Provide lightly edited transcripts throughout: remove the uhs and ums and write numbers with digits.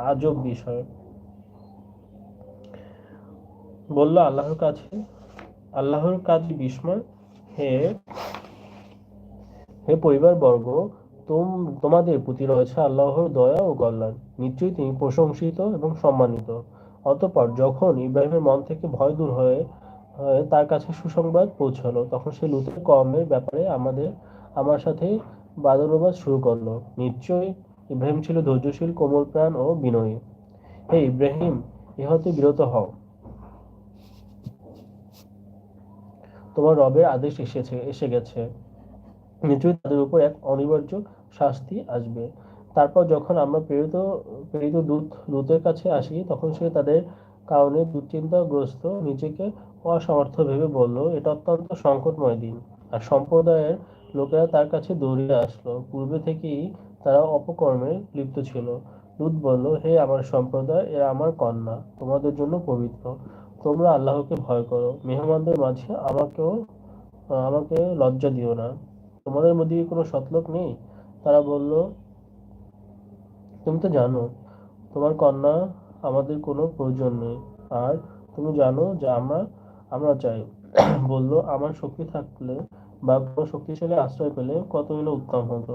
আজব বিষয়। বলল, আল্লাহর কাছে বিস্ময়। হে হে পরিবারবর্গ, তোমাদের প্রতি রয়েছে আল্লাহর দয়া ও কল্যাণ। নিশ্চয়ই তিনি প্রশংসিত এবং সম্মানিত। অতঃপর যখন ইব্রাহিমের মন থেকে ভয় দূর হয়ে তার কাছে সুসংবাদ পৌঁছালো, তখন সে লূতের কওমের ব্যাপারে আমার সাথে বাদানুবাদ শুরু করলো। নিশ্চয়ই ইব্রাহিম ছিল ধৈর্যশীল, কোমল প্রাণ ও বিনয়ী। হে ইব্রাহিম, এ হতে বিরত হও। তোমার রবের আদেশ এসে গেছে। নিশ্চয়ই তাদের উপর এক অনিবার্য শাস্তি আসবে। তারপর যখন আমরা প্রেরিত দূতের কাছে আসি, তখন সে তাদের কারণে দুশ্চিন্তাগ্রস্ত, নিজেকে অসমর্থ ভেবে বলল, এটা অত্যন্ত সংকটময় দিন। আর সম্প্রদায়ের লোকেরা তার কাছে দৌড়িয়ে আসলো। পূর্বে থেকেই তারা অপকর্মে লিপ্ত ছিল। দূত বলল, হে আমার সম্প্রদায়, এরা আমার কন্যা, তোমাদের জন্য পবিত্র। তোমরা আল্লাহকে ভয় করো। মেহমানদের মাঝে আমাকে লজ্জা দিও না। তোমাদের মধ্যে কি কোনো সৎলোক নেই? তারা বলল, তুমি তো জানো তোমার কন্যা আমাদের কোনো প্রয়োজন নেই, আর তুমি জানো যে আমরা চাই। বলল, আমার শক্তি থাকলে বা কোনো শক্তিশালী আশ্রয় পেলে কতই না উত্তম হতো।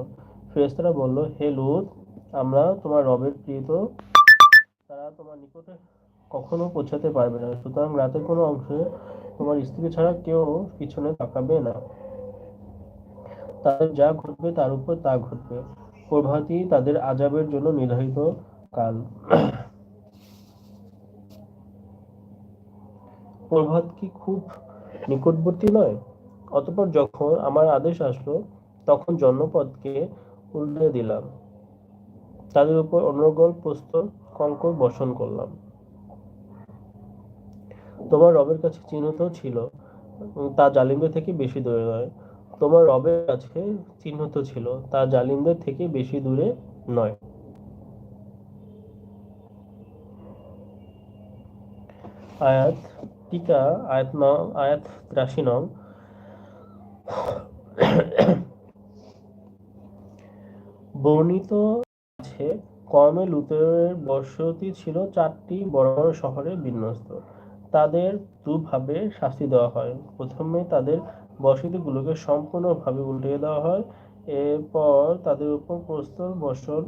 ফেরেশতারা বলল, হে লূত, আমরা তোমার রবের প্রেরিত, তারা তোমার নিকটে কখনো পৌঁছাতে পারবে না। সুতরাং রাতের কোনো অংশে তোমার স্ত্রী ছাড়া কেউ পিছনে তাকাবে না। তাদের যা ঘটবে তার উপর তা ঘটবে। প্রভাতই তাদের আযাবের জন্য নির্ধারিত কাল। প্রভাত কি খুব নিকটবর্তী নয়? অতঃপর যখন আমার আদেশ আসলো, তখন জনপদকে উল্টে দিলাম। তাদের উপর অনর্গল প্রস্তর কঙ্কর বর্ষণ করলাম। তোমার রবের কাছে চিহ্ন তো ছিল, তা জালিমদের থেকে বেশি দূরে নয়। তোমার রবের কাছে চিহ্ন তো ছিল, তা জালিমদের থেকে বেশি দূরে নয়। আয়াত টিকা, আয়াত 83 নং। বর্ণিত আছে, কওমে লূতের বসতি ছিল 4টি বড় বড় শহরে বিন্যস্ত। তাদের দুভাবে শাস্তি দেওয়া হয়। প্রথমে তাদের বসতিগুলোকে সম্পূর্ণভাবে উল্টিয়ে দেওয়া হয়। এরপর তাদের উপর প্রস্তর বর্ষণ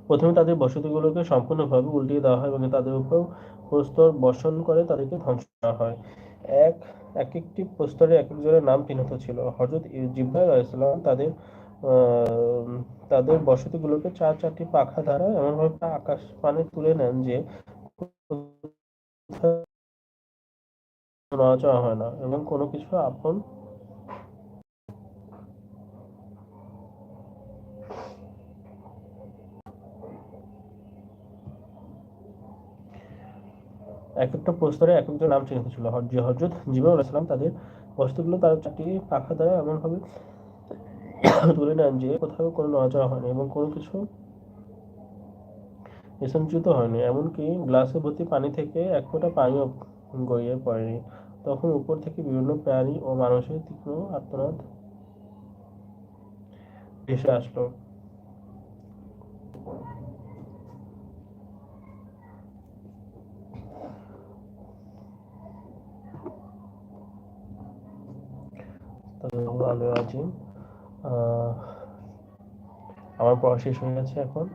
প্রথমে তাদের বসতিগুলোকে সম্পূর্ণভাবে উল্টিয়ে দেওয়া হয় এবং তাদের উপর প্রস্তর বর্ষণ করে তাদেরকে ধ্বংস করা হয়। এক এক একটি প্রস্তরে এক একজনের নাম চিহ্নিত ছিল। হযরত জিবরাইল আলাইহিস সালাম তাদের বসতিগুলোকে 4টি পাখা দ্বারা এমনভাবে আকাশ পানে তুলে নেন যে কোথাও নড়াচড়া হয় না এবং কোনো কিছু এক একটা প্রস্তরে এক একজন নাম চিহ্নিত ছিল। হযরত জিবরাইল আলাইহিস সালাম তাদের বস্তুগুলো তার 4টি পাখা দ্বারা এমনভাবে তুলে নেন যে কোথাও কোনো নড়াচড়া হয়নি এবং কোনো কিছু নিঃসঞ্চিত হয়নি। এমনকি গ্লাসে ভর্তি পানি থেকে এক ফোঁটা পানিও গড়িয়ে পড়েনি। তখন উপর থেকে বিভিন্ন প্রাণী ও মানুষের তীক্ষ্ণ আর্তনাদ ভেসে আসলো। সাল্লাল্লাহু আলাইহি ওয়াসাল্লাম। আমার পড়া শেষ হয়ে গেছে এখন।